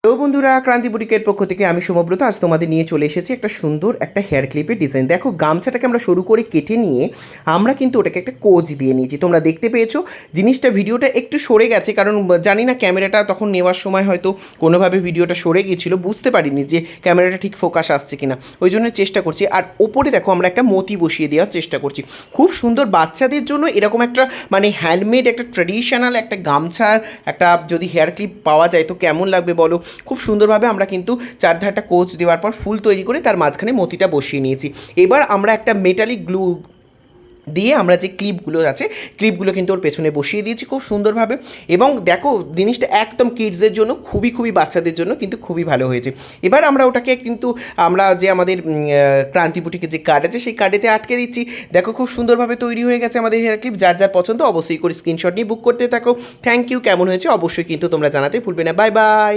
তো বন্ধুরা, ক্রান্তি বুটিকের পক্ষ থেকে আমি শুভব্রত আজ তোমাদের নিয়ে চলে এসেছি একটা সুন্দর একটা হেয়ার ক্লিপের ডিজাইন। দেখো, গামছাটাকে আমরা সরু করে কেটে নিয়ে আমরা কিন্তু ওটাকে একটা কোচ দিয়ে নিয়েছি। তোমরা দেখতে পেয়েছো জিনিসটা, ভিডিওটা একটু সরে গেছে কারণ জানি না ক্যামেরাটা তখন নেওয়ার সময় হয়তো কোনোভাবে ভিডিওটা সরে গিয়েছিলো, বুঝতে পারিনি যে ক্যামেরাটা ঠিক ফোকাস আসছে কিনা, ওই জন্য চেষ্টা করছি। আর ওপরে দেখো আমরা একটা মতি বসিয়ে দেওয়ার চেষ্টা করছি। খুব সুন্দর বাচ্চাদের জন্য এরকম একটা মানে হ্যান্ডমেড একটা ট্র্যাডিশনাল একটা গামছার একটা যদি হেয়ার ক্লিপ পাওয়া যায় তো কেমন লাগবে বলো। খুব সুন্দরভাবে আমরা কিন্তু চারধারটা কোচ দেওয়ার পর ফুল তৈরি করে তার মাঝখানে মতিটা বসিয়ে নিয়েছি। এবার আমরা একটা মেটালিক গ্লু দিয়ে আমরা যে ক্লিপগুলো আছে ক্লিপগুলো কিন্তু ওর পেছনে বসিয়ে দিয়েছি খুব সুন্দরভাবে। এবং দেখো জিনিসটা একদম কিডসদের জন্য, খুবই বাচ্চাদের জন্য কিন্তু খুবই ভালো হয়েছে। এবার আমরা ওটাকে কিন্তু আমরা যে আমাদের ক্রান্তি বুটিকে যে কার্ড আছে সেই কার্ডেতে আটকে দিচ্ছি। দেখো খুব সুন্দরভাবে তৈরি হয়ে গেছে আমাদের হেয়ার ক্লিপ। যার যার পছন্দ অবশ্যই করে স্ক্রিনশট নিয়ে বুক করতে থাকো। Thank you. কেমন হয়েছে অবশ্যই কিন্তু তোমরা জানাতে ভুলবে না। Bye by.